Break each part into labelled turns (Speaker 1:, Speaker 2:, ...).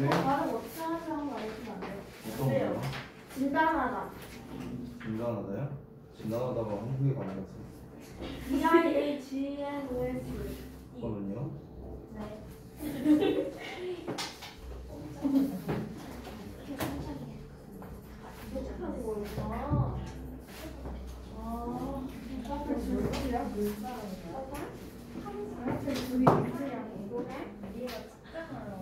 Speaker 1: 네.
Speaker 2: 바로 어떻게 하는지 한번 알려주면 안 돼요?
Speaker 1: 어떤 거요?
Speaker 2: 진단하다.
Speaker 1: 진단하다요? 진단하다가 한국에 가는 거지.
Speaker 2: DIAGNOS.
Speaker 1: 그거는요?
Speaker 2: 네. 도착한 거구나. 앞에 줄거리야? 물사람이야? 앞에 줄이 있으냐고. 이해가 쉽잖아요.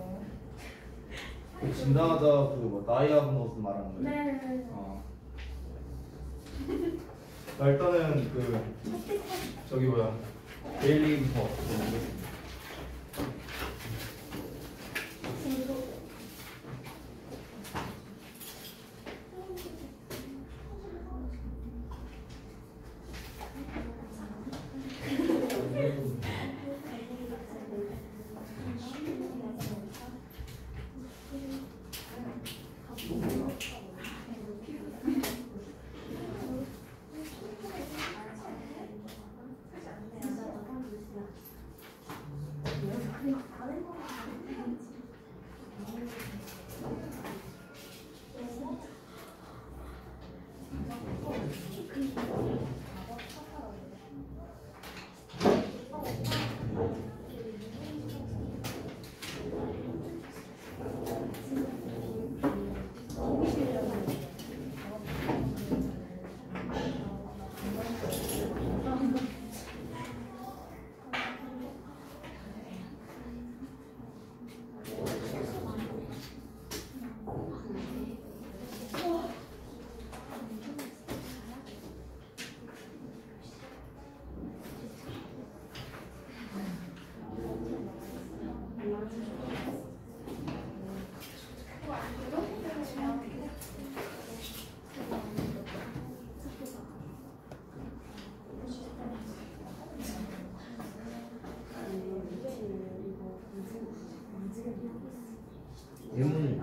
Speaker 1: 진단하다 그 다이아그노스 말하는 거예요?
Speaker 2: 네.
Speaker 1: 자, 일단은 저기 데일리부터 보겠습니다. 예문이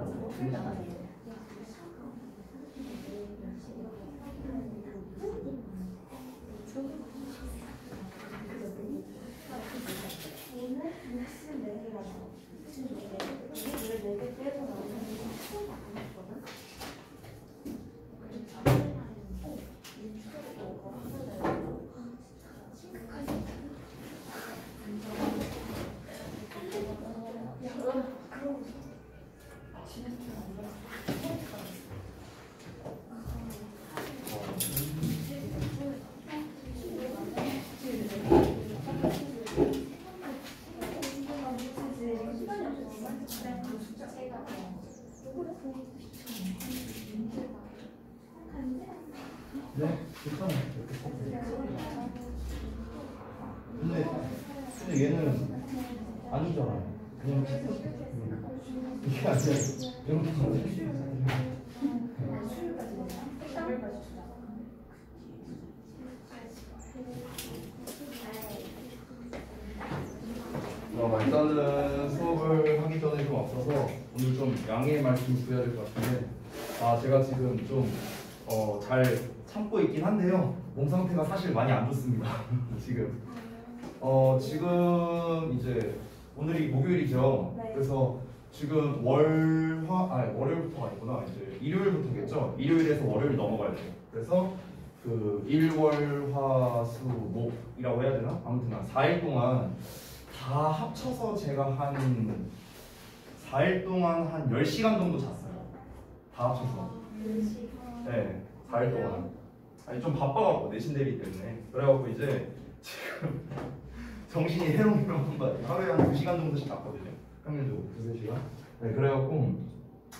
Speaker 1: 네, 괜찮아요. 근데 얘는 아니잖아요. 그냥 이게 아니라 이렇게 일단은 수업을 하기 전에 좀 앞서서 오늘 좀 양해의 말씀 드려야 될 것 같은데 제가 지금 좀 잘 참고 있긴 한데요. 몸 상태가 사실 많이 안 좋습니다. 지금 지금 이제 오늘이 목요일이죠.
Speaker 2: 네.
Speaker 1: 그래서 지금 월요일부터가 아니구나. 이제 일요일부터겠죠. 일요일에서 월요일 넘어가야 돼요. 그래서 그 일월화수목이라고 해야 되나? 아무튼 4일 동안 다 합쳐서 제가 한 4일 동안 한 10시간 정도 잤어요. 다 합쳐서. 네, 4일 동안. 아니 좀 바빠갖고 내신 대비 때문에. 그래갖고 이제 지금 정신이 해롱해롱한 것 같아요. 하루에 한 2시간 정도씩 잤거든요. 평균적으로 2-3시간. 네, 그래갖고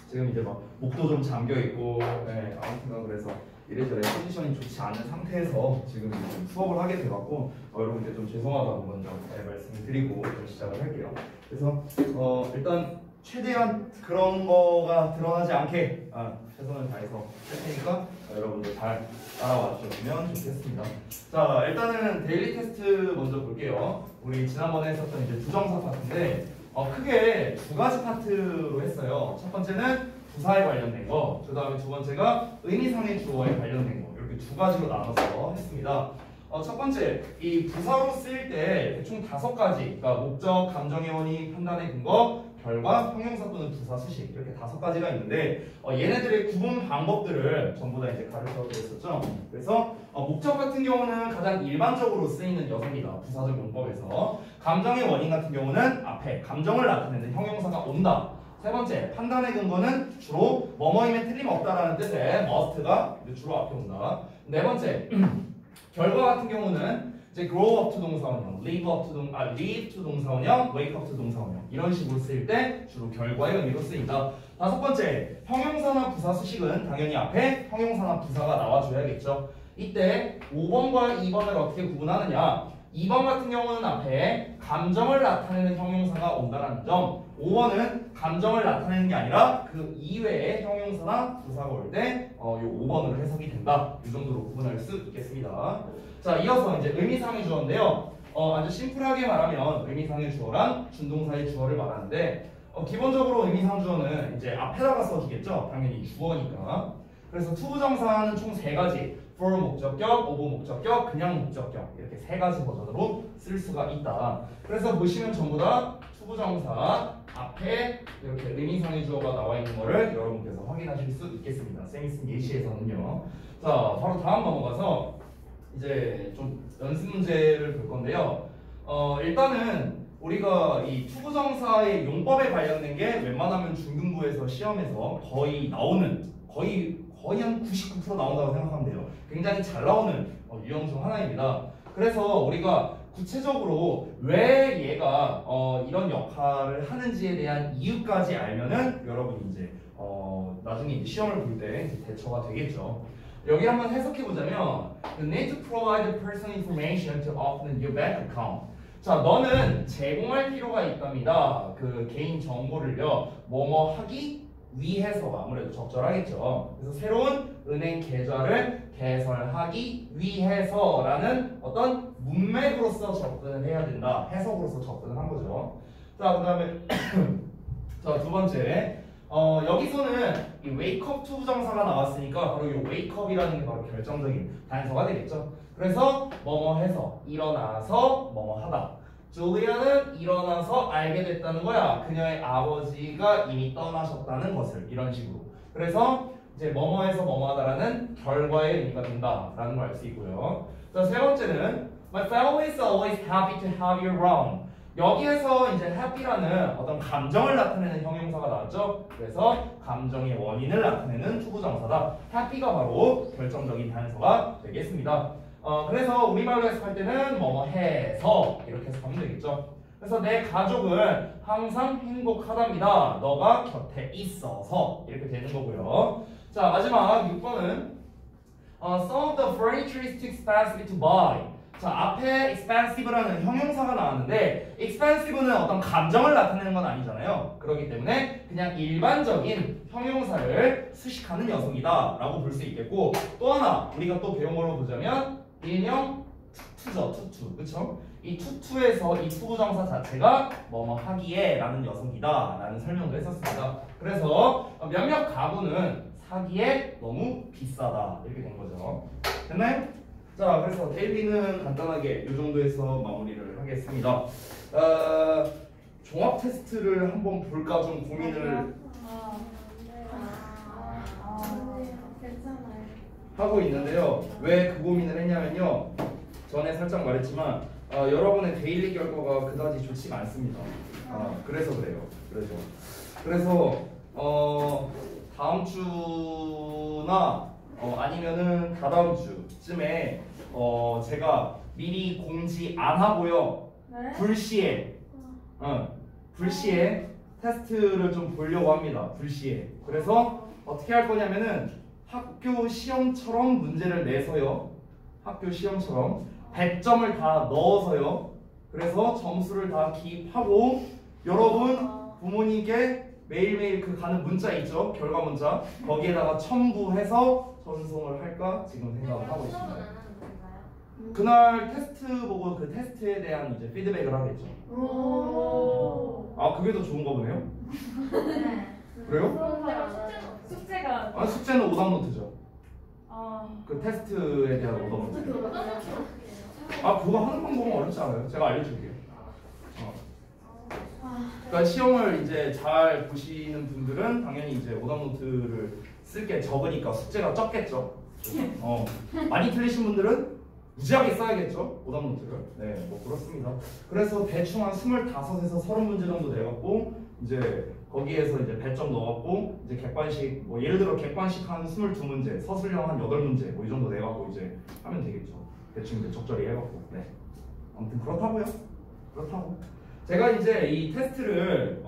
Speaker 1: 지금 이제 막 목도 좀 잠겨있고, 네, 아무튼 그래서 이래저래 컨디션이 좋지 않은 상태에서 지금 수업을 하게 돼갖고 여러분께 좀 죄송하다고 먼저 말씀을 드리고 시작을 할게요. 그래서 일단 최대한 그런 거가 드러나지 않게 최선을 다해서 할 테니까 여러분들 잘 따라와 주셨으면 좋겠습니다. 자, 일단은 데일리 테스트 먼저 볼게요. 우리 지난번에 했었던 이제 부정사 파트인데 크게 두 가지 파트로 했어요. 첫 번째는 부사에 관련된 거, 그 다음에 두 번째가 의미상의 주어에 관련된 거, 이렇게 두 가지로 나눠서 했습니다. 첫 번째, 이 부사로 쓰일 때 대충 5가지, 그러니까 목적, 감정의 원인, 판단의 근거, 결과, 형용사 또는 부사 수식 이렇게 5가지가 있는데 얘네들의 구분 방법들을 전부 다 이제 가르쳐 드렸었죠. 그래서 목적 같은 경우는 가장 일반적으로 쓰이는 녀석이다. 부사적 용법에서. 감정의 원인 같은 경우는 앞에 감정을 나타내는 형용사가 온다. 세 번째, 판단의 근거는 주로 뭐뭐이면 틀림없다라는 뜻의 must가 주로 앞에 온다. 네 번째, 결과 같은 경우는 이제 grow up to 동사원형, leave to 동사원형, wake up to 동사원형 이런 식으로 쓰일 때 주로 결과의 의미로 쓰인다. 다섯 번째, 형용사나 부사 수식은 당연히 앞에 형용사나 부사가 나와줘야겠죠. 이때 5번과 2번을 어떻게 구분하느냐? 2번 같은 경우는 앞에 감정을 나타내는 형용사가 온다는 점, 5번은 감정을 나타내는 게 아니라 그 이외의 형용사나 부사가 올 때 이 5번으로 해석이 된다. 이 정도로 구분할 수 있겠습니다. 자, 이어서 이제 의미상의 주어인데요. 아주 심플하게 말하면 의미상의 주어란 준동사의 주어를 말하는데 기본적으로 의미상 주어는 이제 앞에다가 써주겠죠. 당연히 주어니까. 그래서 투부정사는 총 3가지. for 목적격, of 목적격, 그냥 목적격 이렇게 3가지 버전으로 쓸 수가 있다. 그래서 보시면 전부 다 투부정사 앞에 이렇게 의미상의 주어가 나와 있는 거를 여러분께서 확인하실 수 있겠습니다. 쌤이 쓴 예시에서는요. 자, 바로 다음 넘어가서 이제 좀 연습 문제를 볼 건데요. 일단은 우리가 이 투부정사의 용법에 관련된 게 웬만하면 중등부에서 시험에서 거의 나오는 거의 한 99% 나온다고 생각하면 돼요. 굉장히 잘 나오는 유형 중 하나입니다. 그래서 우리가 구체적으로 왜 얘가 이런 역할을 하는지에 대한 이유까지 알면은 여러분이 이제 나중에 이제 시험을 볼 때 대처가 되겠죠. 여기 한번 해석해 보자면 You need to provide personal information to open your bank account. 자, 너는 제공할 필요가 있답니다. 그 개인 정보를요. 뭐뭐 하기 위해서 아무래도 적절하겠죠. 그래서 새로운 은행 계좌를 개설하기 위해서라는 어떤 문맥으로서 접근을 해야 된다. 해석으로서 접근을 한 거죠. 자, 그 다음에 자, 두 번째 여기서는 이 wake up to 부정사가 나왔으니까 바로 이 wake up이라는 게 바로 결정적인 단서가 되겠죠. 그래서 뭐뭐 해서 일어나서 뭐뭐 하다. 줄리아는 일어나서 알게 됐다는 거야. 그녀의 아버지가 이미 떠나셨다는 것을. 이런 식으로. 그래서 이제 뭐뭐해서 뭐뭐하다라는 결과의 의미가 된다라는 걸 알 수 있고요. 자, 세 번째는 My family is always happy to have you around. 여기에서 이제 happy라는 어떤 감정을 나타내는 형용사가 나왔죠. 그래서 감정의 원인을 나타내는 투부정사다. happy가 바로 결정적인 단서가 되겠습니다. 그래서 우리말로 해석할 때는 뭐뭐 해서 이렇게 해석하면 되겠죠. 그래서 내 가족은 항상 행복하답니다. 너가 곁에 있어서 이렇게 되는 거고요. 자, 마지막 6번은 Some of the furniture is too expensive to buy. 자, 앞에 expensive라는 형용사가 나왔는데 expensive는 어떤 감정을 나타내는 건 아니잖아요. 그렇기 때문에 그냥 일반적인 형용사를 수식하는 녀석이다 라고 볼 수 있겠고, 또 하나 우리가 또 배운 걸로 보자면 일명 투투죠. 투투. 그쵸? 이 투투에서 이 투부정사 자체가 뭐뭐 하기에 라는 녀석이다 라는 설명도 했었습니다. 그래서 몇몇 가구는 사기에 너무 비싸다 이렇게 된 거죠. 됐나요? 자, 그래서 데일리는 간단하게 이 정도에서 마무리를 하겠습니다. 종합 테스트를 한번 볼까 좀 고민을
Speaker 2: 괜찮아요.
Speaker 1: 하고 있는데요. 왜 그 고민을 했냐면요. 전에 살짝 말했지만 여러분의 데일리 결과가 그다지 좋지가 않습니다. 그래서 그래요. 그래서 다음 주나 아니면은 다다음 주쯤에 제가 미리 공지 안 하고요.
Speaker 2: 네?
Speaker 1: 불시에 테스트를 좀 보려고 합니다. 불시에. 그래서 어떻게 할 거냐면은 학교 시험처럼 문제를 내서요. 학교 시험처럼 100점을 다 넣어서요. 그래서 점수를 다 기입하고 여러분 부모님께 매일매일 그 가는 문자 있죠? 결과 문자. 거기에다가 첨부해서 전송을 할까 지금 생각을 하고 있습니다. 그날 테스트 보고 그 테스트에 대한 이제 피드백을 하겠죠. 그게 더 좋은가 보네요. 그래요?
Speaker 2: 숙제가
Speaker 1: 숙제는 오답노트죠. 그 테스트에 대한 오답노트. 아 그거 하는 방법은 어렵지 않아요. 제가 알려줄게요. 그러니까 시험을 이제 잘 보시는 분들은 당연히 이제 오답노트를 쓸 게 적으니까 숙제가 적겠죠. 많이 틀리신 분들은 무지하게 써야겠죠. 오답노트를. 네, 뭐 그렇습니다. 그래서 대충 한 25에서 30문제 정도 내갖고 이제 거기에서 이제 배점 넣었고 이제 객관식 뭐 예를 들어 객관식 한 22문제, 서술형 한 8문제 뭐 이 정도 내갖고 이제 하면 되겠죠. 대충 이제 적절히 해갖고. 네. 아무튼 그렇다고요. 그렇다고. 제가 이제 이 테스트를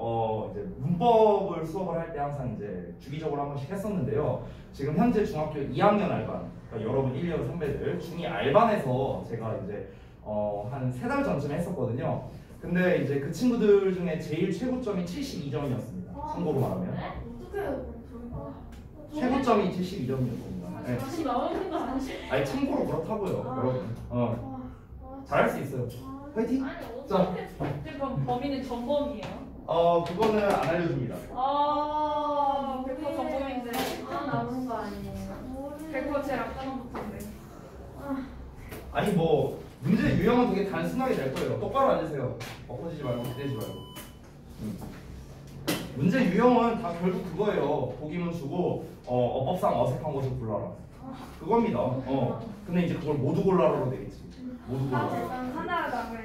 Speaker 1: 이제 문법을 수업을 할 때 항상 이제 주기적으로 한 번씩 했었는데요. 지금 현재 중학교 2학년 알반, 그러니까 여러분 1, 2년 선배들 중이 알반에서 제가 이제 한 3달 전쯤에 했었거든요. 근데 이제 그 친구들 중에 제일 최고점이 72점이었습니다. 참고로 말하면 최고점이 72점이었습니다. 네.
Speaker 2: 다시 나오는 거 아니지?
Speaker 1: 아니 참고로 그렇다고요, 여러분. 잘할 수 있어요. 화이팅!
Speaker 2: 아니
Speaker 1: 자.
Speaker 2: 어떻게 그럼 범인은 전범이에요?
Speaker 1: 그거는 안 알려줍니다.
Speaker 2: 100% 전범인데
Speaker 3: 나오는 거 아니에요?
Speaker 2: 100% 제일 앞단원 붙은데
Speaker 1: 아니 뭐 문제 유형은 되게 단순하게 낼 거예요. 똑바로 앉으세요. 엎어지지 말고 기대지 말고. 문제 유형은 다 결국 그거예요. 보기문 주고 어법상 어색한 것을 골라라. 그겁니다. 근데 이제 그걸 모두 골라라로 되겠지. 모두 골라라.
Speaker 2: 일단 하나라고 해.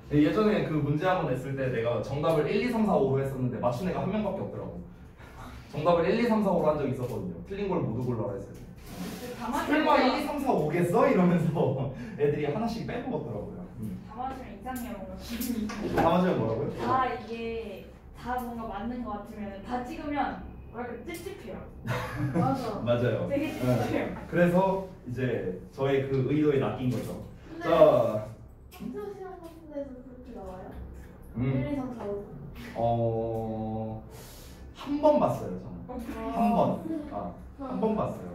Speaker 1: 네, 예전에 그 문제 한번 냈을 때 내가 정답을 1, 2, 3, 4, 5로 했었는데 맞춘 애가 한 명밖에 없더라고. 정답을 1, 2, 3, 4, 5로 한 적이 있었거든요. 틀린 걸 모두 골라라 했어요. 설마 1, 2, 3, 4, 5겠어? 이러면서 애들이 하나씩 빼먹었더라고요.
Speaker 2: 다 맞으면 이상해요.
Speaker 1: 다 맞으면 뭐라고요?
Speaker 2: 다 이게 다 뭔가 맞는 것 같으면 다 찍으면 뭐랄까 찝찝해요.
Speaker 3: 맞아.
Speaker 1: 맞아요.
Speaker 2: 되게 찝찝해요.
Speaker 1: 그래서 이제 저의 그 의도에 낚인 거죠. 자,
Speaker 3: 기초 시험 같은 데서 그렇게 나와요? 1, 2, 3, 4, 5.
Speaker 1: 한 번 봤어요, 저는. 한 번. 한 번 봤어요.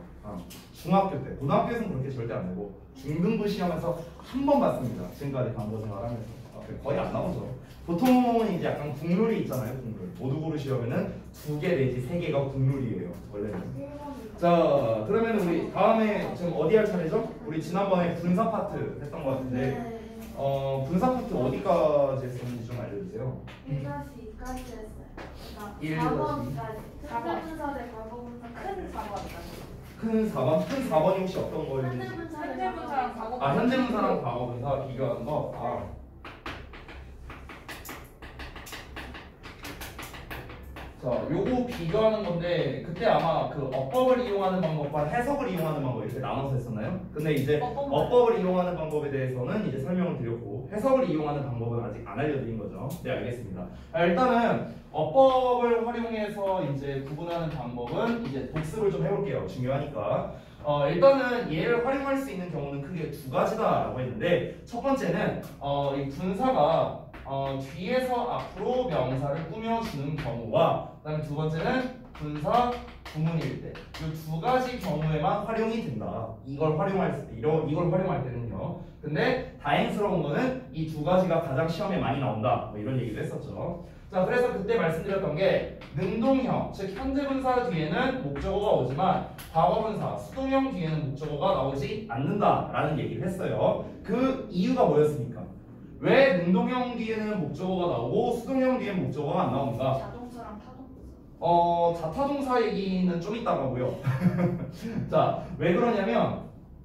Speaker 1: 중학교 때. 고등학교에서는 그렇게 절대 안 되고 중등부 시험에서 한 번 봤습니다. 지금까지 강좌 생활하면서. 거의 안 나오죠. 보통은 이제 약간 국룰이 있잖아요, 국룰. 모두 고르시려면은 2개 내지 3개가 국룰이에요, 원래는. 자, 그러면 우리 다음에 지금 어디 할 차례죠? 우리 지난번에 분사 파트 했던 것 같은데, 분사 파트 어디까지 했었는지 좀 알려주세요.
Speaker 3: 1-2까지 했어요.
Speaker 1: 일,
Speaker 3: 그러니까 4번까지.
Speaker 2: 4번.
Speaker 3: 현대분사 대 과거분사까지.
Speaker 2: 큰 사고였다.
Speaker 1: 큰 4번? 큰 4번이 혹시 어떤 거예요?
Speaker 3: 현대분사 대
Speaker 2: 현대분사랑 과거.
Speaker 1: 현재분사랑 과거분사 비교하는 거? 자, 요거 비교하는 건데 그때 아마 그 어법을 이용하는 방법과 해석을 이용하는 방법 이렇게 나눠서 했었나요? 근데 이제 어법을 이용하는 방법에 대해서는 이제 설명을 드렸고 해석을 이용하는 방법은 아직 안 알려드린 거죠. 네, 알겠습니다. 일단은 어법을 활용해서 이제 구분하는 방법은 이제 복습을 좀 해볼게요. 중요하니까. 일단은 얘를 활용할 수 있는 경우는 크게 2가지다라고 했는데 첫 번째는 이 분사가 뒤에서 앞으로 명사를 꾸며주는 경우와 그다음에 두 번째는 분사 구문일 때 이 2가지 경우에만 활용이 된다. 이걸 활용할 때는요. 근데 다행스러운 거는 이 2가지가 가장 시험에 많이 나온다. 뭐 이런 얘기도 했었죠. 자, 그래서 그때 말씀드렸던 게 능동형, 즉 현재분사 뒤에는 목적어가 오지만 과거분사, 수동형 뒤에는 목적어가 나오지 않는다라는 얘기를 했어요. 그 이유가 뭐였습니까? 왜 능동형 뒤에는 목적어가 나오고 수동형 뒤에는 목적어가 안 나오는가?
Speaker 2: 자동차랑 타동차.
Speaker 1: 자타동사 얘기는 좀 이따 가고요. 자, 왜 그러냐면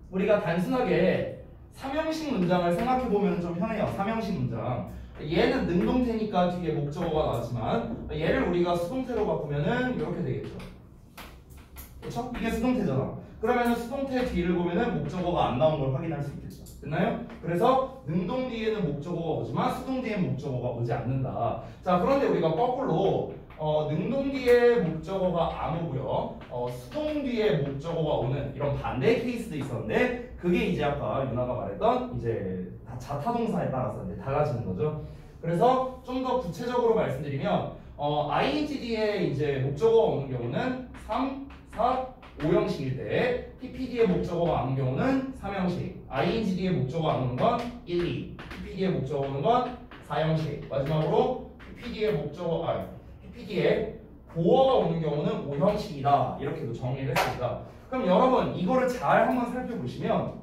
Speaker 1: 우리가 단순하게 삼형식 문장을 생각해보면 좀 편해요. 삼형식 문장. 얘는 능동태니까 뒤에 목적어가 나지만 얘를 우리가 수동태로 바꾸면은 이렇게 되겠죠. 그렇죠? 이게 수동태잖아. 그러면은 수동태 뒤를 보면은 목적어가 안 나온 걸 확인할 수 있겠죠. 됐나요? 그래서 능동 뒤에는 목적어가 오지만 수동 뒤에는 목적어가 오지 않는다. 자, 그런데 우리가 거꾸로 능동 뒤에 목적어가 안 오고요. 수동 뒤에 목적어가 오는 이런 반대 케이스도 있었는데 그게 이제 아까 유나가 말했던 이제 자타동사에 따라서 이제 달라지는 거죠. 그래서 좀 더 구체적으로 말씀드리면 ing 뒤에 이제 목적어가 오는 경우는 3, 4, 5형식일 때 PPD의 목적어가 안 오는 경우는 3형식, ing 뒤에 목적어가 안 오는 건 1, 2, PPD의 목적어가 오는 건 4형식, 마지막으로 PPD의 보어가 오는 경우는 5형식이다. 이렇게도 정리를 했습니다. 그럼 여러분 이거를 잘 한번 살펴보시면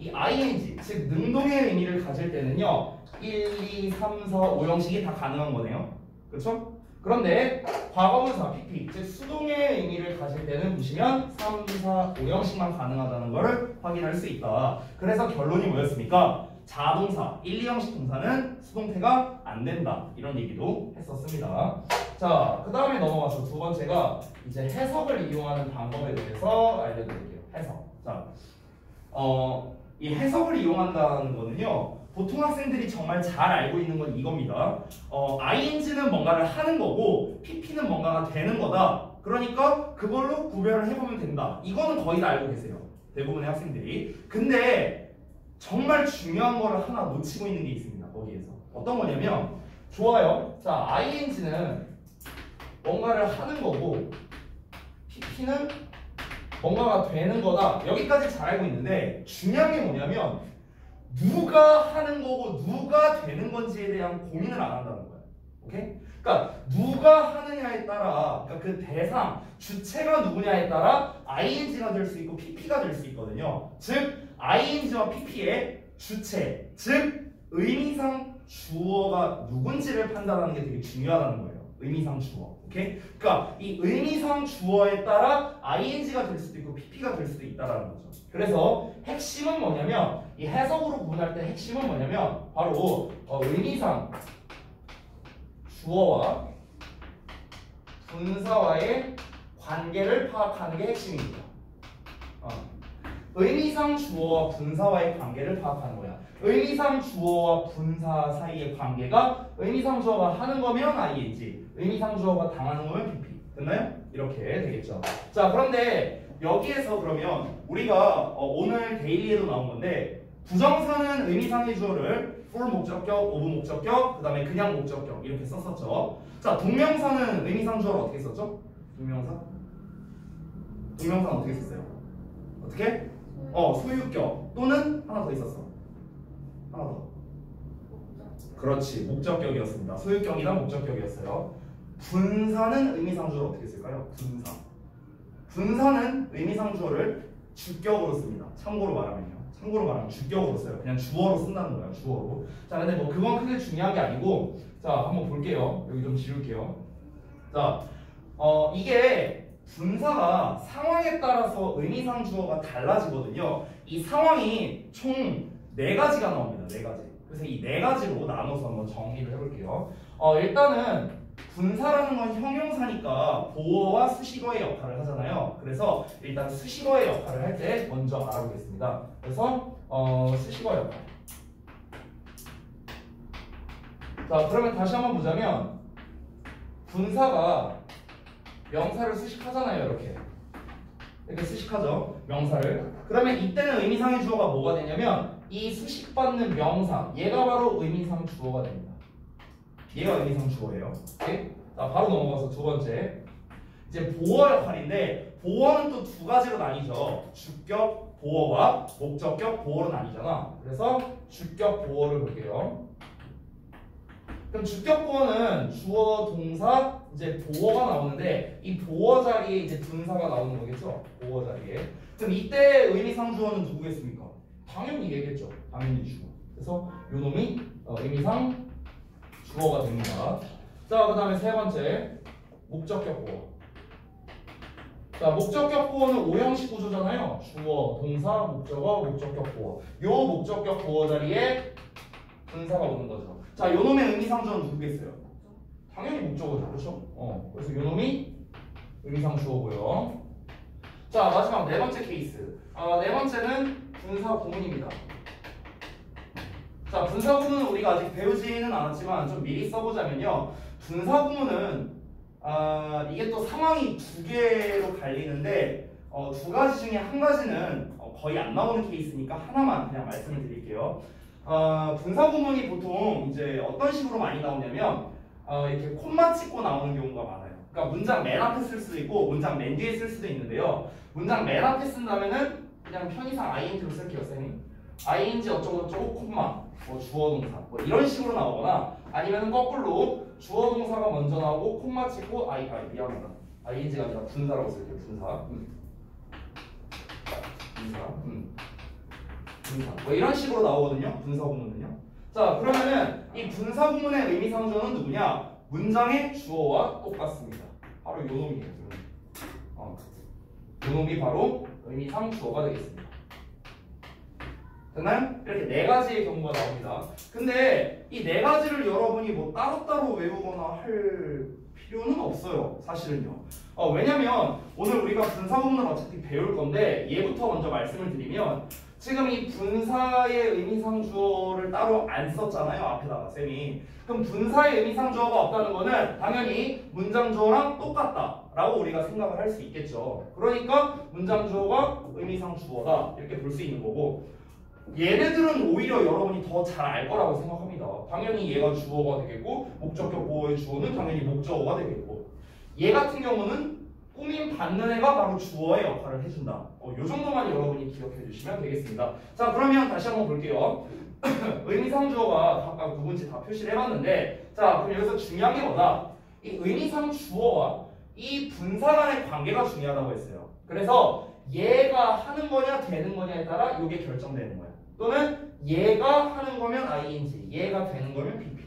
Speaker 1: 이 ing, 즉 능동의 의미를 가질 때는요 1, 2, 3, 4, 5 형식이 다 가능한 거네요. 그렇죠? 그런데 과거분사 PP, 즉 수동의 의미를 가질 때는 보시면 3, 4, 5 형식만 가능하다는 것을 확인할 수 있다. 그래서 결론이 뭐였습니까? 자동사, 1, 2형식 동사는 수동태가 안 된다. 이런 얘기도 했었습니다. 자, 그 다음에 넘어가서 두 번째가 이제 해석을 이용하는 방법에 대해서 알려드릴게요. 해석. 자, 이 해석을 이용한다는 거는요. 보통 학생들이 정말 잘 알고 있는 건 이겁니다. ing는 뭔가를 하는 거고 pp는 뭔가가 되는 거다. 그러니까 그걸로 구별을 해보면 된다. 이거는 거의 다 알고 계세요. 대부분의 학생들이. 근데 정말 중요한 거를 하나 놓치고 있는 게 있습니다. 거기에서. 어떤 거냐면 좋아요. 자, ing는 뭔가를 하는 거고 pp는 뭔가가 되는 거다. 여기까지 잘 알고 있는데 중요한 게 뭐냐면 누가 하는 거고 누가 되는 건지에 대한 고민을 안 한다는 거예요. 오케이? 그러니까 누가 하느냐에 따라, 그러니까 그 대상, 주체가 누구냐에 따라 ing가 될 수 있고 pp가 될 수 있거든요. 즉 ing와 pp의 주체, 즉 의미상 주어가 누군지를 판단하는 게 되게 중요하다는 거예요. 의미상 주어. 오케이? 그러니까 이 의미상 주어에 따라 ing가 될 수도 있고 pp가 될 수도 있다라는 거죠. 그래서 핵심은 뭐냐면 이 해석으로 구분할 때 핵심은 뭐냐면 바로 의미상 주어와 분사와의 관계를 파악하는 게 핵심입니다. 의미상 주어와 분사와의 관계를 파악하는 거야. 의미상 주어와 분사 사이의 관계가 의미상 주어가 하는 거면 ing, 의미상 주어가 당하는 거면 pp. 됐나요? 이렇게 되겠죠. 자, 그런데 여기에서 그러면 우리가 오늘 데일리에도 나온 건데 부정사는 의미상의 주어를 for 목적격, of 목적격, 그 다음에 그냥 목적격 이렇게 썼었죠. 자, 동명사는 의미상 주어를 어떻게 썼죠? 동명사는 어떻게 썼어요? 어떻게? 소유격 또는 하나 더 있었어. 하나 더. 그렇지, 목적격이었습니다. 소유격이나 목적격이었어요. 분사는 의미상 주어를 어떻게 쓸까요? 분사는 의미상 주어를 주격으로 씁니다. 참고로 말하면 주격으로 써요. 그냥 주어로 쓴다는 거예요. 주어로. 자, 근데 뭐 그건 크게 중요한 게 아니고, 자, 한번 볼게요. 여기 좀 지울게요. 자, 이게 분사가 상황에 따라서 의미상 주어가 달라지거든요. 이 상황이 총 4가지가 나옵니다. 4가지. 그래서 이 4가지로 나눠서 한번 정리를 해볼게요. 일단은 분사라는 건 형용사니까 보어와 수식어의 역할을 하잖아요. 그래서 일단 수식어의 역할을 할 때 먼저 알아보겠습니다. 그래서 수식어 역할. 자, 그러면 다시 한번 보자면 분사가 명사를 수식하잖아요. 이렇게 수식하죠. 명사를. 그러면 이때는 의미상의 주어가 뭐가 되냐면 이 수식받는 명사, 얘가 바로 의미상 주어가 됩니다. 얘가 의미상 주어예요. 오케이? 자, 바로 넘어가서 두 번째. 이제 보어 역할인데 보어는 또 2가지로 나뉘죠. 주격 보어와 목적격 보어로 나뉘잖아. 그래서 주격 보어를 볼게요. 그럼 주격 보어는 주어, 동사, 이제 보어가 나오는데 이 보어 자리에 이제 분사가 나오는 거겠죠. 보어 자리에. 그럼 이때 의미상 주어는 누구겠습니까? 당연히 얘겠죠. 당연히 주어. 그래서 요 놈이 의미상 주어가 됩니다. 자, 그 다음에 세 번째 목적격 보어. 자, 목적격 보어는 5형식 구조잖아요. 주어, 동사, 목적어, 목적격 보어. 요 목적격 보어 자리에 분사가 오는 거죠. 자, 요 놈의 의미상 주어는 누구겠어요? 당연히 목적어죠. 그렇죠? 그래서 요 놈이 의미상 주어고요. 자, 마지막 4번째 케이스. 4번째는 분사 구문입니다. 자, 분사 구문은 우리가 아직 배우지는 않았지만 좀 미리 써보자면요. 분사 구문은 이게 또 상황이 2개로 갈리는데 2가지 중에 한 가지는 거의 안 나오는 케이스니까 하나만 그냥 말씀을 드릴게요. 분사 구문이 보통 이제 어떤 식으로 많이 나오냐면 이렇게 콤마 찍고 나오는 경우가 많아요. 그러니까 문장 맨 앞에 쓸 수도 있고 문장 맨 뒤에 쓸 수도 있는데요. 문장 맨 앞에 쓴다면은 그냥 편의상 ing로 쓸게요, 쌤이. ing 어쩌고저쩌고 콤마 주어 동사 이런 식으로 나오거나 아니면 거꾸로 주어 동사가 먼저 나오고 콤마 찍고 미안하다. ing가 아니라 분사라고 쓸게요. 분사. 분사. 뭐 이런 식으로 나오거든요. 분사 구문은요. 자, 그러면은 이 분사 구문의 의미상주어는 누구냐? 문장의 주어와 똑같습니다. 바로 요 놈이에요. 요 놈이 바로 의미상주어가 되겠습니다. 됐나요? 이렇게 네 가지의 경우가 나옵니다. 근데 이 네 가지를 여러분이 뭐 따로따로 외우거나 할 필요는 없어요. 사실은요. 왜냐면 오늘 우리가 분사 구문을 어차피 배울 건데 얘부터 먼저 말씀을 드리면 지금 이 분사의 의미상주어를 따로 안 썼잖아요. 앞에다가 쌤이. 그럼 분사의 의미상주어가 없다는 거는 당연히 문장주어랑 똑같다라고 우리가 생각을 할 수 있겠죠. 그러니까 문장주어가 의미상주어다 이렇게 볼 수 있는 거고 얘네들은 오히려 여러분이 더 잘 알 거라고 생각합니다. 당연히 얘가 주어가 되겠고 목적격 보호의 주어는 당연히 목적어가 되겠고 얘 같은 경우는 꾸밈 받는 애가 바로 주어의 역할을 해준다. 요 정도만 여러분이 기억해 주시면 되겠습니다. 자, 그러면 다시 한번 볼게요. 의미상주어가 각각 누군지 다 표시를 해봤는데 자, 그럼 여기서 중요한 게 뭐다? 이 의미상주어와 이 분사 간의 관계가 중요하다고 했어요. 그래서 얘가 하는 거냐 되는 거냐에 따라 이게 결정되는 거야. 또는 얘가 하는 거면 ing, 얘가 되는 거면 pp.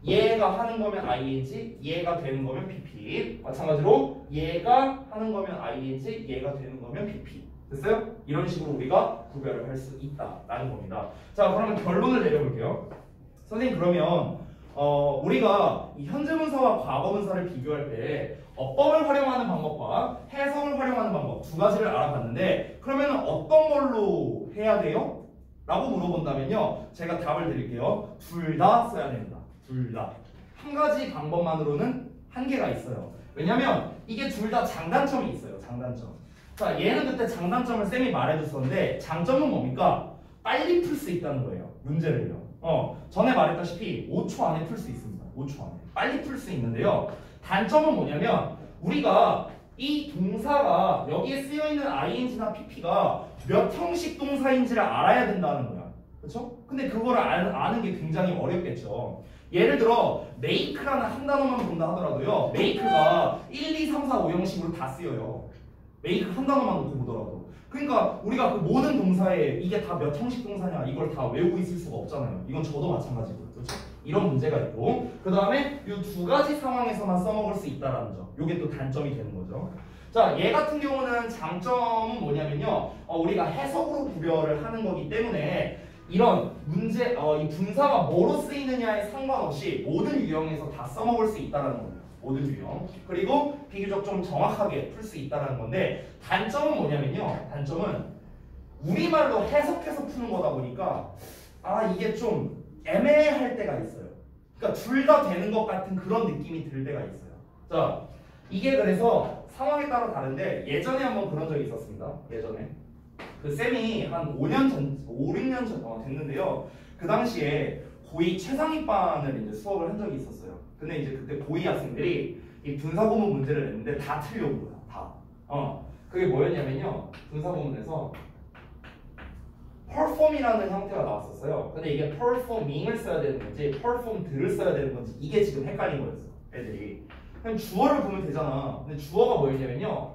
Speaker 1: 얘가 하는 거면 ing, 얘가 되는 거면 pp. 마찬가지로 얘가 하는 거면 ing, 얘가 되는 거면 pp. 됐어요? 이런 식으로 우리가 구별을 할 수 있다라는 겁니다. 자, 그러면 결론을 내려볼게요. 선생님, 그러면 우리가 이 현재분사와 과거분사를 비교할 때 어법을 활용하는 방법과 해석을 활용하는 방법 두 가지를 알아봤는데 그러면 어떤 걸로 해야 돼요? 라고 물어본다면요. 제가 답을 드릴게요. 둘 다 써야 됩니다. 둘 다. 한 가지 방법만으로는 한계가 있어요. 왜냐면 이게 둘 다 장단점이 있어요. 장단점. 자, 얘는 그때 장단점을 쌤이 말해줬었는데 장점은 뭡니까? 빨리 풀 수 있다는 거예요. 문제를요. 전에 말했다시피 5초 안에 풀 수 있습니다. 5초 안에. 빨리 풀 수 있는데요. 단점은 뭐냐면 우리가 이 동사가 여기에 쓰여있는 ing나 pp가 몇 형식 동사인지를 알아야 된다는 거야. 그렇죠? 근데 그거를 아는 게 굉장히 어렵겠죠. 예를 들어 make라는 한 단어만 본다 하더라도요. make가 1, 2, 3, 4, 5형식으로 다 쓰여요. make 한 단어만 놓고 보더라도. 그러니까 우리가 그 모든 동사에 이게 다 몇 형식 동사냐 이걸 다 외우고 있을 수가 없잖아요. 이건 저도 마찬가지고요. 그렇죠? 이런 문제가 있고 그 다음에 이 두 가지 상황에서만 써먹을 수 있다는 점. 이게 또 단점이 되는 거죠. 자, 얘 같은 경우는 장점은 뭐냐면요. 우리가 해석으로 구별을 하는 거기 때문에 이런 문제, 이 분사가 뭐로 쓰이느냐에 상관없이 모든 유형에서 다 써먹을 수 있다는 거예요. 모든 유형. 그리고 비교적 좀 정확하게 풀 수 있다는 건데 단점은 뭐냐면요. 단점은 우리말로 해석해서 푸는 거다 보니까 이게 좀 애매할 때가 있어요. 그러니까 둘 다 되는 것 같은 그런 느낌이 들 때가 있어요. 자, 이게 그래서 상황에 따라 다른데 예전에 한번 그런 적이 있었습니다. 예전에 그 쌤이 한 5년 전, 5, 6년 전 됐는데요. 그 당시에 고2 최상위반을 이제 수업을 한 적이 있었어요. 근데 이제 그때 고2 학생들이 이 분사구문 문제를 냈는데 다 틀려온 거야. 다. 그게 뭐였냐면요. 분사구문에서 perform이라는 형태가 나왔었어요. 근데 이게 performing을 써야 되는 건지 performed를 써야 되는 건지 이게 지금 헷갈린 거였어. 애들이. 그냥 주어를 보면 되잖아. 근데 주어가 뭐였냐면요.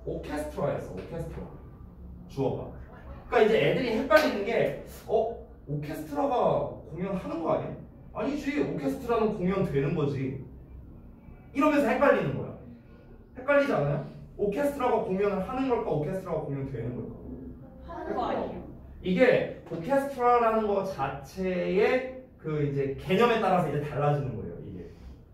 Speaker 1: 오케스트라였어. 오케스트라. 주어가. 그러니까 이제 애들이 헷갈리는 게 오케스트라가 공연하는 거 아니야? 아니지. 오케스트라는 공연되는 거지. 이러면서 헷갈리는 거야. 헷갈리지 않아요? 오케스트라가 공연을 하는 걸까? 오케스트라가 공연되는 걸까?
Speaker 2: 하는 거 아니에요?
Speaker 1: 이게 오케스트라라는 거 자체의 그 이제 개념에 따라서 이제 달라지는 거예요. 이게.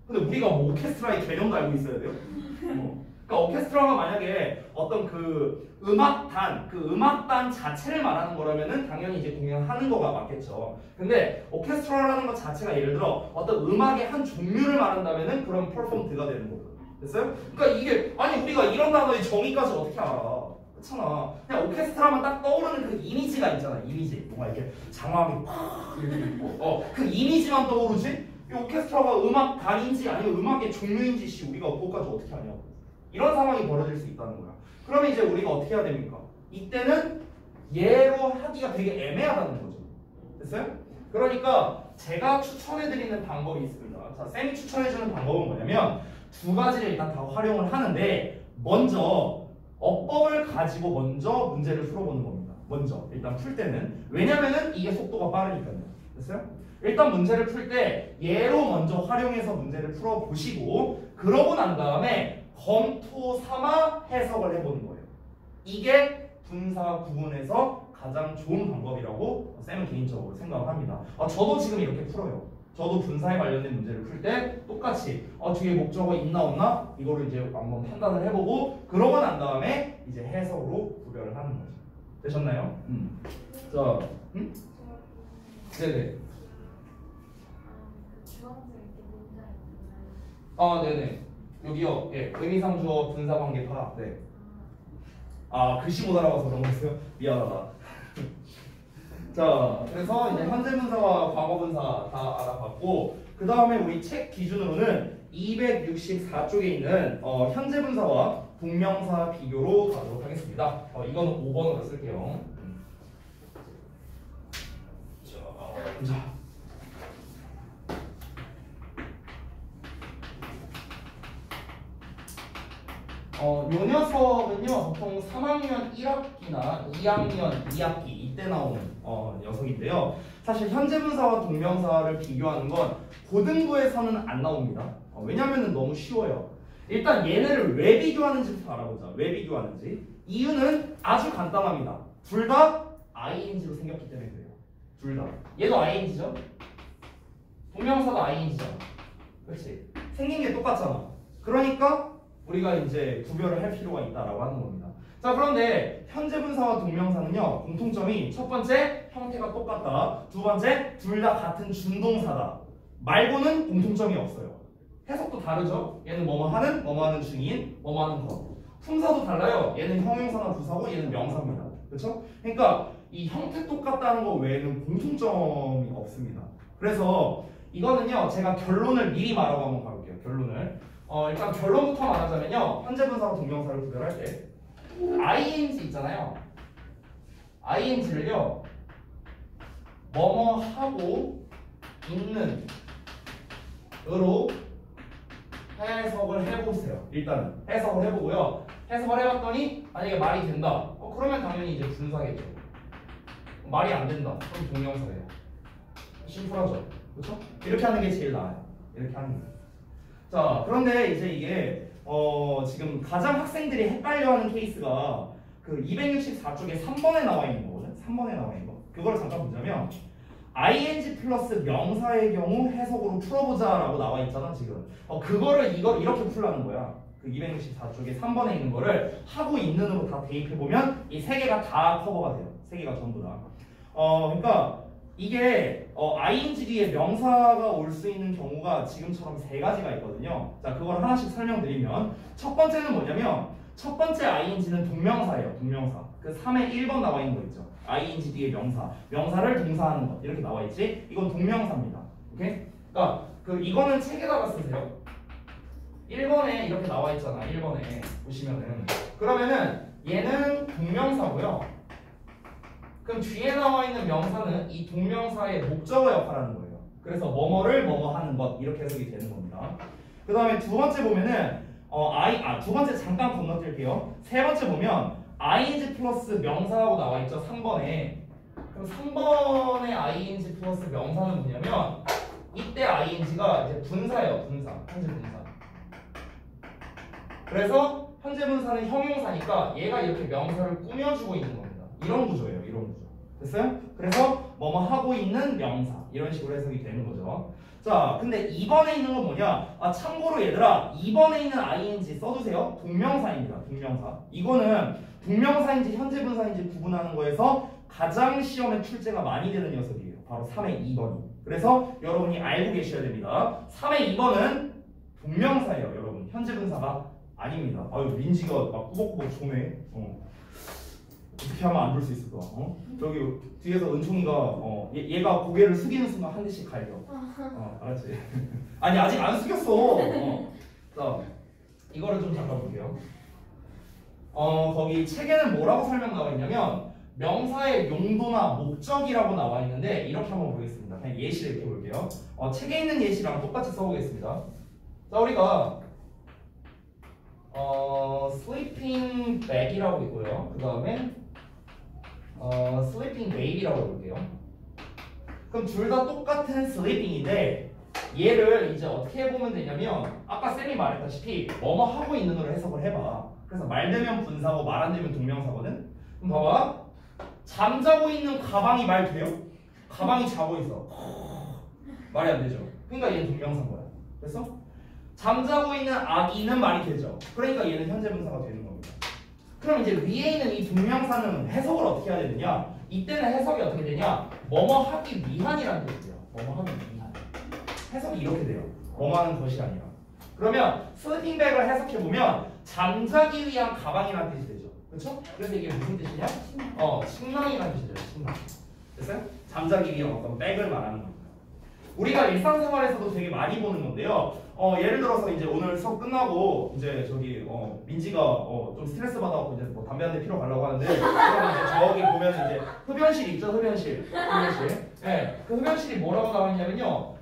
Speaker 1: 근데 우리가 뭐 오케스트라의 개념도 알고 있어야 돼요? 그러니까 오케스트라가 만약에 어떤 그 음악단 자체를 말하는 거라면은 당연히 이제 공연하는 거가 맞겠죠. 근데 오케스트라라는 것 자체가 예를 들어 어떤 음악의 한 종류를 말한다면은 그럼 퍼포먼트가 되는 거고. 됐어요? 그러니까 이게 아니 우리가 이런 단어의 정의까지 어떻게 알아? 그렇잖아. 그냥 오케스트라만 딱 떠오르는 그 이미지가 있잖아. 이미지. 뭔가 이렇게 장황하게 팍 이렇게 있고 그 이미지만 떠오르지? 이 오케스트라가 음악단인지 아니면 음악의 종류인지 우리가 그것까지 어떻게 하냐고. 이런 상황이 벌어질 수 있다는 거야. 그러면 이제 우리가 어떻게 해야 됩니까? 이때는 얘로 하기가 되게 애매하다는 거죠. 됐어요? 그러니까 제가 추천해드리는 방법이 있습니다. 자, 쌤이 추천해주는 방법은 뭐냐면 두 가지를 일단 다 활용을 하는데 먼저 어법을 가지고 먼저 문제를 풀어보는 겁니다. 먼저 일단 풀 때는. 왜냐면은 이게 속도가 빠르니까요. 됐어요? 일단 문제를 풀 때 얘로 먼저 활용해서 문제를 풀어보시고 그러고 난 다음에 검토 삼아 해석을 해보는 거예요. 이게 분사 구분에서 가장 좋은 방법이라고 쌤은 개인적으로 생각을 합니다. 저도 지금 이렇게 풀어요. 저도 분사에 관련된 문제를 풀 때 똑같이 뒤에 목적어 있나 없나 이거를 이제 한번 판단을 해보고 그러고 난 다음에 이제 해석으로 구별을 하는 거죠. 되셨나요? 자, 네네. 네네. 여기요. 예, 의미상 주어 분사 관계 파악. 네. 글씨 못 알아봐서 그런 거였어요? 미안하다. 자, 그래서 이제 현재 분사와 과거 분사 다 알아봤고, 그 다음에 우리 책 기준으로는 264쪽에 있는 현재 분사와 동명사 비교로 가도록 하겠습니다. 이거는 5번으로 쓸게요. 자. 요 녀석은요 보통 3학년 1학기나 2학년 2학기 이때 나오는 녀석인데요. 사실 현재 분사와 동명사를 비교하는 건 고등부에서는 안 나옵니다. 왜냐면은 너무 쉬워요. 일단 얘네를 왜 비교하는지부터 알아보자. 왜 비교하는지. 이유는 아주 간단합니다. 둘 다 ing로 생겼기 때문에 그래요. 둘 다. 얘도 ing죠? 동명사도 ing잖아. 그렇지? 생긴 게 똑같잖아. 그러니까 우리가 이제 구별을 할 필요가 있다라고 하는 겁니다. 자, 그런데 현재 분사와 동명사는요 공통점이 첫 번째 형태가 똑같다. 두 번째 둘 다 같은 준동사다. 말고는 공통점이 없어요. 해석도 다르죠. 얘는 뭐뭐 하는 중인, 뭐뭐 하는 것. 품사도 달라요. 얘는 형용사나 부사고 얘는 명사입니다. 그렇죠? 그러니까 이 형태 똑같다는 거 외에는 공통점이 없습니다. 그래서 이거는요 제가 결론을 미리 말하고 한번 가볼게요. 결론을. 일단 결론부터 말하자면요. 현재 분사와 동명사를 구별할 때 ing 있잖아요. ing를요. 뭐뭐 하고 있는 으로 해석을 해보세요. 일단 해석을 해보고요. 해석을 해봤더니 만약에 말이 된다. 그러면 당연히 이제 분사겠죠. 말이 안 된다. 그럼 동명사예요. 심플하죠. 그렇죠? 이렇게 하는 게 제일 나아요. 이렇게 하는 거. 자, 그런데 이제 이게 지금 가장 학생들이 헷갈려하는 케이스가 그 264쪽에 3번에 나와 있는 거거든. 3번에 나와 있는 거. 그거를 잠깐 보자면 ing 플러스 명사의 경우 해석으로 풀어보자라고 나와 있잖아 지금. 그거를 이걸 이렇게 풀라는 거야. 그 264쪽에 3번에 있는 거를 하고 있는으로 다 대입해 보면 이 세 개가 다 커버가 돼요. 세 개가 전부 다. 그러니까 이게 ing 뒤에 명사가 올 수 있는 경우가 지금처럼 세 가지가 있거든요. 자, 그걸 하나씩 설명드리면 첫 번째는 뭐냐면 첫 번째 ing는 동명사예요. 동명사. 그 3에 1번 나와 있는 거 있죠. ing 뒤에 명사. 명사를 동사하는 것. 이렇게 나와 있지? 이건 동명사입니다. 오케이? 그러니까 이거는 책에다가 쓰세요. 1번에 이렇게 나와 있잖아. 1번에 보시면은. 그러면은 얘는 동명사고요. 그럼 뒤에 나와 있는 명사는 이 동명사의 목적어 역할을 하는 거예요. 그래서 뭐뭐를 뭐뭐 하는 것 이렇게 해석이 되는 겁니다. 그 다음에 두 번째 보면은 두 번째 잠깐 건너뛸게요. 세 번째 보면 ing 플러스 명사라고 나와 있죠. 3번에. 그럼 3번의 ing 플러스 명사는 뭐냐면 이때 ing가 이제 분사예요. 분사. 현재 분사. 그래서 현재 분사는 형용사니까 얘가 이렇게 명사를 꾸며주고 있는 겁니다. 이런 구조예요. 이런 구조. 됐어요? 그래서 뭐뭐 하고 있는 명사 이런 식으로 해석이 되는 거죠. 자, 근데 2번에 있는 건 뭐냐? 참고로 얘들아 2번에 있는 ing 써두세요. 동명사입니다. 동명사. 이거는 동명사인지 현재 분사인지 구분하는 거에서 가장 시험에 출제가 많이 되는 녀석이에요. 바로 3의 2번이. 그래서 여러분이 알고 계셔야 됩니다. 3의 2번은 동명사예요. 여러분. 현재 분사가 아닙니다. 아유, 민지가 막 꾸벅꾸벅 조네. 어떻게 하면 안 볼 수 있을까? 저기 뒤에서 은총이가 얘가 고개를 숙이는 순간 한 대씩 갈겨. 알았지? 아니 아직 안 숙였어. 자, 이거를 좀 잠깐 볼게요. 거기 책에는 뭐라고 설명 나와 있냐면 명사의 용도나 목적이라고 나와 있는데 이렇게 한번 보겠습니다. 그냥 예시를 이렇게 볼게요. 책에 있는 예시랑 똑같이 써보겠습니다. 자, 우리가 sleeping bag이라고 있고요. 그 다음에 sleeping baby라고 해볼게요. 그럼 둘 다 똑같은 sleeping인데 얘를 이제 어떻게 보면 되냐면 아까 쌤이 말했다시피 뭐뭐 하고 있는 걸 해석을 해봐. 그래서 말 되면 분사고 말 안 되면 동명사거든. 그럼 봐봐. 잠자고 있는 가방이 말 돼요? 가방이 자고 있어. 말이 안 되죠. 그러니까 얘는 동명사인 거야. 됐어? 잠자고 있는 아기는 말이 되죠. 그러니까 얘는 현재 분사가 되는 겁니다. 그럼 이제 위에 있는 이 동명사는 해석을 어떻게 해야 되느냐? 이때는 해석이 어떻게 되냐? 뭐뭐 하기 위한이라는 뜻이에요. 뭐뭐 하기 위한. 해석이 이렇게 돼요. 뭐뭐 하는 것이 아니라. 그러면 슬리핑백을 해석해보면 잠자기 위한 가방이라는 뜻이 되죠. 그렇죠? 그래서 이게 무슨 뜻이냐? 침낭이라는 뜻이죠. 침낭. 됐어요? 잠자기 위한 어떤 백을 말하는 겁니다. 우리가 일상생활에서도 되게 많이 보는 건데요. 예를 들어서 이제 오늘 수업 끝나고 이제 저기 민지가 좀 스트레스 받아갖고 이제 뭐 담배 한 대 피러 가려고 하는데 그러면 이제 저기 보면 이제 흡연실 있죠, 흡연실. 네, 그 흡연실이 뭐라고 나와 있냐면요.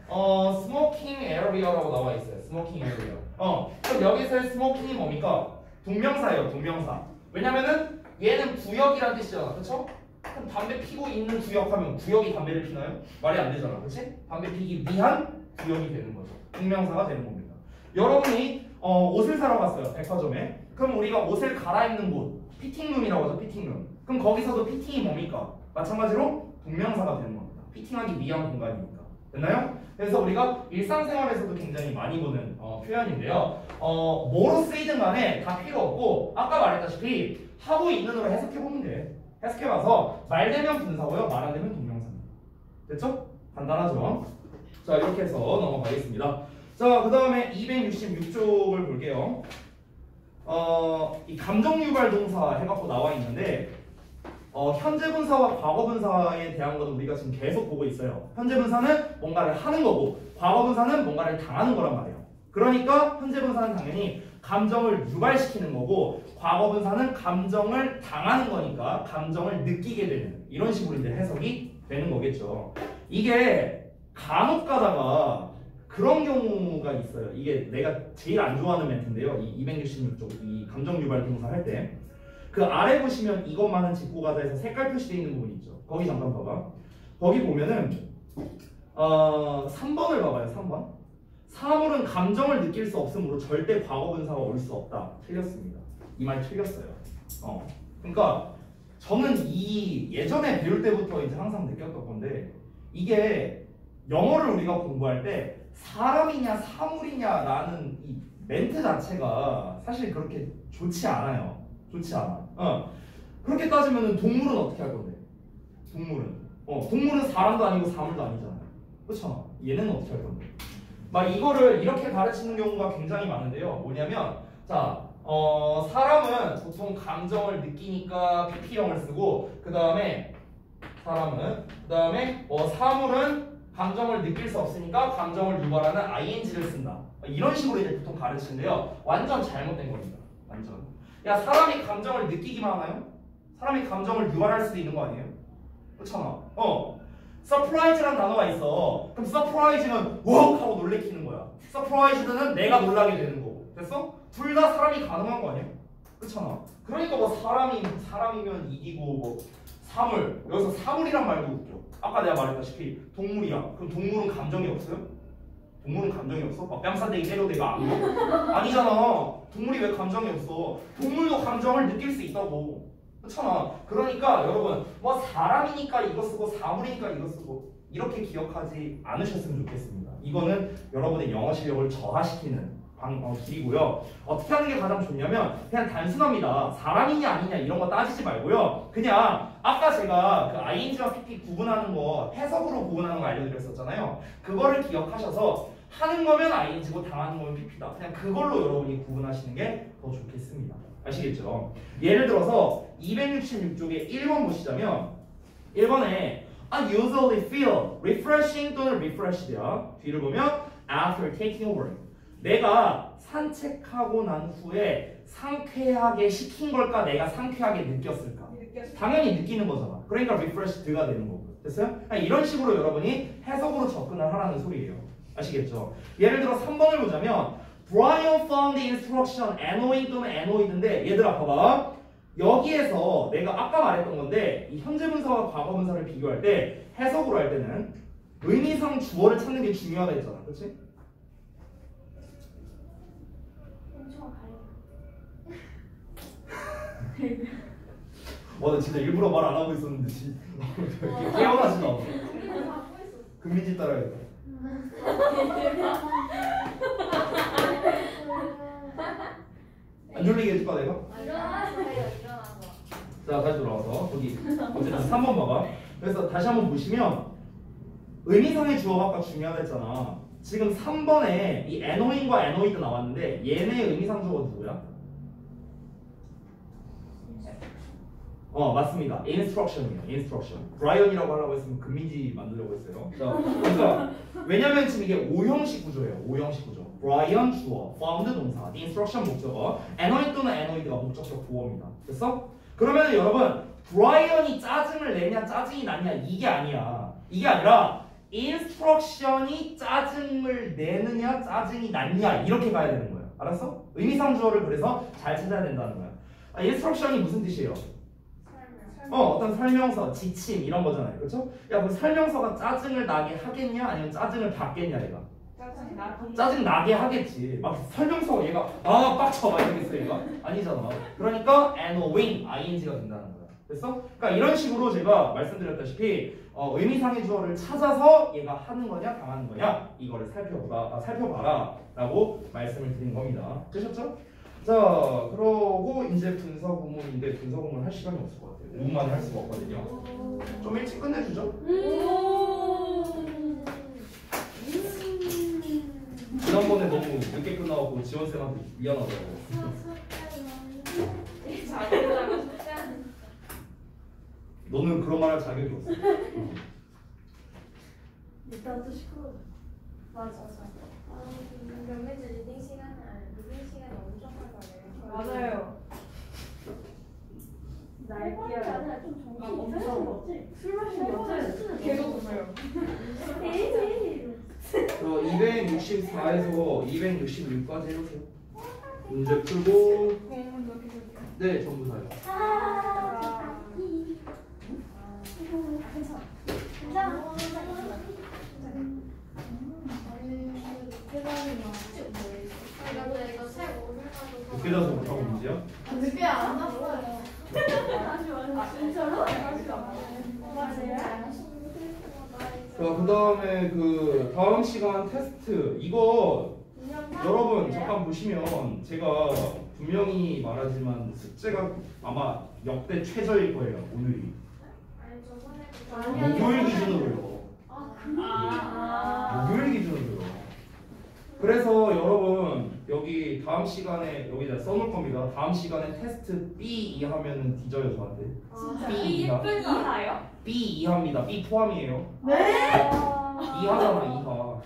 Speaker 1: 스모킹 에어리어라고 나와 있어요. 스모킹 에어리어. 그럼 여기서의 스모킹이 뭡니까? 동명사예요, 동명사. 왜냐면은 얘는 구역이란 뜻이잖아, 그렇죠? 그럼 담배 피고 있는 구역하면 구역이 담배를 피나요? 말이 안 되잖아, 그렇지? 담배 피기 위한 구역이 되는 거죠. 동명사가 되는 겁니다. 여러분이 옷을 사러 갔어요, 백화점에. 그럼 우리가 옷을 갈아입는 곳, 피팅룸이라고 하죠, 피팅룸. 그럼 거기서도 피팅이 뭡니까? 마찬가지로 동명사가 되는 겁니다. 피팅하기 위한 공간이니까. 됐나요? 그래서 우리가 일상생활에서도 굉장히 많이 보는 표현인데요. 뭐로 쓰이든 간에 다 필요 없고 아까 말했다시피 하고 있는으로 해석해보면 돼. 해석해봐서 말 되면 분사고요. 말 안 되면 동명사입니다. 됐죠? 간단하죠? 자, 이렇게 해서 넘어가겠습니다. 자, 그 다음에 266쪽을 볼게요. 이 감정유발 동사 해갖고 나와 있는데 현재 분사와 과거 분사에 대한 것도 우리가 지금 계속 보고 있어요. 현재 분사는 뭔가를 하는 거고 과거 분사는 뭔가를 당하는 거란 말이에요. 그러니까 현재 분사는 당연히 감정을 유발시키는 거고 과거 분사는 감정을 당하는 거니까 감정을 느끼게 되는 이런 식으로 이제 해석이 되는 거겠죠. 이게 간혹 가다가 그런 경우가 있어요. 이게 내가 제일 안 좋아하는 멘트인데요. 이 266쪽 이 감정 유발 동사 할 때 그 아래 보시면 이것만은 짚고 가자 해서 색깔 표시되어 있는 부분이 있죠. 거기 잠깐 봐봐. 거기 보면은 3번을 봐봐요. 3번. 사물은 감정을 느낄 수 없으므로 절대 과거 분사가 올 수 없다. 틀렸습니다. 이 말 틀렸어요. 그러니까 저는 이 예전에 배울 때부터 이제 항상 느꼈던 건데 이게 영어를 우리가 공부할 때 사람이냐 사물이냐라는 이 멘트 자체가 사실 그렇게 좋지 않아요. 좋지 않아. 그렇게 따지면은 동물은 어떻게 할 건데? 동물은 사람도 아니고 사물도 아니잖아요. 그렇죠? 얘는 어떻게 할 건데? 막 이거를 이렇게 가르치는 경우가 굉장히 많은데요. 뭐냐면 자, 사람은 보통 감정을 느끼니까 PP형을 쓰고 그 다음에 사물은 감정을 느낄 수 없으니까 감정을 유발하는 ing를 쓴다. 이런 식으로 이제 보통 가르치는데요. 완전 잘못된 겁니다. 완전. 야, 사람이 감정을 느끼기만 하나요? 사람이 감정을 유발할 수도 있는 거 아니에요? 그렇잖아. 서프라이즈라는 단어가 있어. 그럼 서프라이즈는 웍 하고 놀래키는 거야. 서프라이즈는 내가 놀라게 되는 거고. 됐어? 둘 다 사람이 가능한 거 아니에요? 그렇잖아. 그러니까 뭐 사람이면 이기고 뭐 사물, 여기서 사물이란 말도 웃겨. 아까 내가 말했다시피 동물이야. 그럼 동물은 감정이 없어요? 동물은 감정이 없어? 막 뺨싸대기 때려도 내가 안 거? 아니잖아. 동물이 왜 감정이 없어? 동물도 감정을 느낄 수 있다고. 그렇잖아. 그러니까 여러분 뭐 사람이니까 이거 쓰고 사물이니까 이거 쓰고 이렇게 기억하지 않으셨으면 좋겠습니다. 이거는 여러분의 영어 실력을 저하시키는 길이고요. 어떻게 하는 게 가장 좋냐면 그냥 단순합니다. 사람이냐 아니냐 이런 거 따지지 말고요. 그냥 아까 제가 그 ing와 pp 구분하는 거 해석으로 구분하는 거 알려드렸었잖아요. 그거를 기억하셔서 하는 거면 ing고 당하는 거면 pp다. 그냥 그걸로 여러분이 구분하시는 게 더 좋겠습니다. 아시겠죠? 예를 들어서 266쪽에 1번 보시자면 1번에 I usually feel refreshing 또는 refreshed야. 뒤를 보면 after taking a walk. 내가 산책하고 난 후에 상쾌하게 시킨 걸까? 내가 상쾌하게 느꼈을까? 당연히 느끼는 거잖아. 그러니까 refreshed가 되는 거고. 됐어요? 이런 식으로 여러분이 해석으로 접근을 하라는 소리예요. 아시겠죠? 예를 들어 3번을 보자면 Brian found the instruction annoying 또는 annoyed인데 얘들아 봐봐. 여기에서 내가 아까 말했던 건데 이 현재 분사와 과거 분사를 비교할 때 해석으로 할 때는 의미상 주어를 찾는 게 중요하다 했잖아. 그렇지?
Speaker 3: 엄청
Speaker 1: 와, 나 진짜 일부러 말 안 하고 있었는데 깨어나지도 않아. 금민지 따라야겠다. 안 졸리게 해줄까 내가?
Speaker 3: 일어나서.
Speaker 1: 자, 다시 돌아와서 거기 어쨌든 3번 봐봐. 그래서 다시 한번 보시면 의미상의 주어가 아까 중요하다 했잖아. 지금 3번에 이 annoying과 annoyed 나왔는데 얘네의 의미상 주어가 누구야? 맞습니다. instruction이에요. instruction. 브라이언이라고 하려고 했으면 금민지 만들려고 했어요. 자, 그러니까 왜냐면 지금 이게 O형식 구조예요. O형식 구조. 브라이언 주어, found 동사, instruction 목적어, annoyed 또는 annoyed가 목적격 보어입니다. 됐어? 그러면 여러분 브라이언이 짜증을 내냐 짜증이 났냐 이게 아니야. 이게 아니라 instruction이 짜증을 내느냐 짜증이 났냐 이렇게 가야 되는 거야. 알았어? 의미상 주어를 그래서 잘 찾아야 된다는 거야. instruction이 무슨 뜻이에요? 어떤 설명서, 지침 이런 거잖아요. 그렇죠? 야, 그럼 설명서가 짜증을 나게 하겠냐 아니면 짜증을 받겠냐 얘가? 짜증 나게 하겠지. 막 설명서 얘가 빡쳐 막 이러겠어 얘가? 아니잖아. 그러니까 annoying, ing가 된다는 거야. 됐어? 그러니까 이런 식으로 제가 말씀드렸다시피 의미상의 주어를 찾아서 얘가 하는 거냐 당하는 거냐 이거를 살펴봐라 라고 말씀을 드린 겁니다. 되셨죠? 자, 그러고 이제 분사 구문인데 분사 구문 할 시간이 없을 것 같아요. 너무 많이 할 수가 없거든요. 좀 일찍 끝내주죠. 지난번에 너무 늦게 끝나고 지원쌤한테 미안하더라고. 너는 그런 말 할 자격이 없어.
Speaker 3: 일단 또 시끄러워. 맞아.
Speaker 4: 몇몇주 리딩 시간은 엄청 빨라요.
Speaker 2: 맞아요.
Speaker 3: 날개야. 아니라 좀
Speaker 2: 아,
Speaker 3: 정신
Speaker 2: 엄청
Speaker 3: 차리는 거지? 술 마시는 거지?
Speaker 2: 계속 웃어요.
Speaker 1: 저 264에서 266까지 해보세요. 문제 풀고
Speaker 2: 공문도 계속.
Speaker 1: 네 전부 다요.
Speaker 4: 이거 책 오늘가도
Speaker 1: 늦게 자서 못하고 문제야?
Speaker 3: 늦게 안 왔어요. 진짜로? 맞아요.
Speaker 1: 자, 그 다음에 그 다음 시간 테스트 이거 여러분 잠깐 보시면 제가 분명히 말하지만 숙제가 아마 역대 최저일 거예요. 오늘이 목요일 기준으로요. 목요일 기준으로요. 그래서 여러분 여기 다음 시간에 여기다 써놓을 겁니다. 다음 시간에 테스트 B2 하면은 뒤져요 저한테. B2
Speaker 2: 이하요?
Speaker 1: B2합니다. B 포함이에요.
Speaker 3: 네?
Speaker 1: 2하잖아 2하.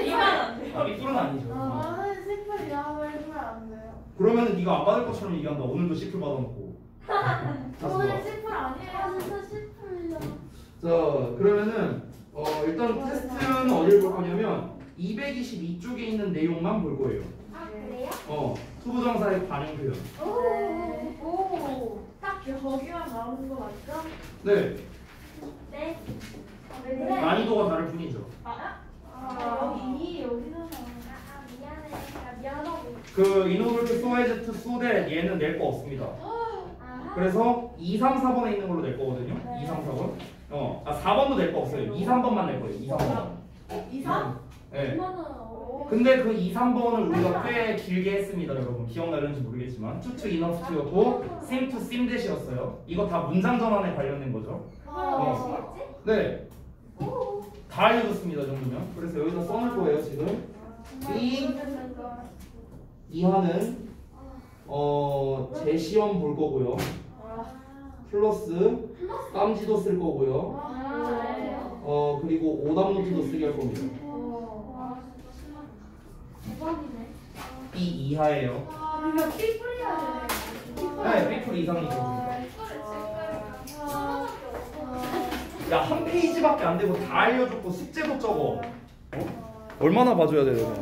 Speaker 2: 이만 안 돼요.
Speaker 1: B뿔은 아니죠.
Speaker 3: 저는 시플 이하고 해주면 안 돼요.
Speaker 1: 그러면은 네가 안 받을 것처럼 얘기한다. 오늘도 C풀 받아놓고.
Speaker 3: 저는 시플 아니에요. 진짜 시플이요.
Speaker 1: 자 그러면은 일단 테스트는 어디를 볼 거냐면 222쪽에 있는 내용만 볼 거예요.
Speaker 4: 아 그래요?
Speaker 1: 투부정사의 반응 표현.
Speaker 3: 오. 딱 거기만 나오는 거 맞죠?
Speaker 1: 네.
Speaker 4: 네.
Speaker 1: 난이도가 다를 뿐이죠.
Speaker 3: 여기 여기잖아.
Speaker 4: 미안해. 미안하고.
Speaker 1: 그 in order to so as to so that 얘는 낼 거 없습니다.
Speaker 4: 아하.
Speaker 1: 그래서 2, 3, 4번에 있는 걸로 낼 거거든요. 2, 3, 4번. 4번도 낼 거 없어요. 2, 3번만 낼 거예요. 2, 3번.
Speaker 3: 2, 3?
Speaker 1: 네.
Speaker 3: 이거는
Speaker 1: 근데 그 2, 3번을 우리가 꽤 길게 했습니다, 여러분. 기억나는지 모르겠지만 to to enough to였고 seem to seem that이었어요. 이거 다 문장 전환에 관련된 거죠. 네. 다 알려줬습니다, 이 정도면. 그래서 여기다 써놓을 거예요, 지금. 이하는 재시험 볼 거고요. 플러스 깜지도 쓸 거고요. 그리고 오답 노트도 쓰게 할 겁니다.
Speaker 3: 대박이네.
Speaker 1: B 이하예요.
Speaker 3: 이거 삐뿌리야 돼.
Speaker 1: 네, 삐풀 이상이죠. 야, 한 페이지밖에 안 되고 다 알려줬고 숙제도 적어. 얼마나 봐줘야 돼요?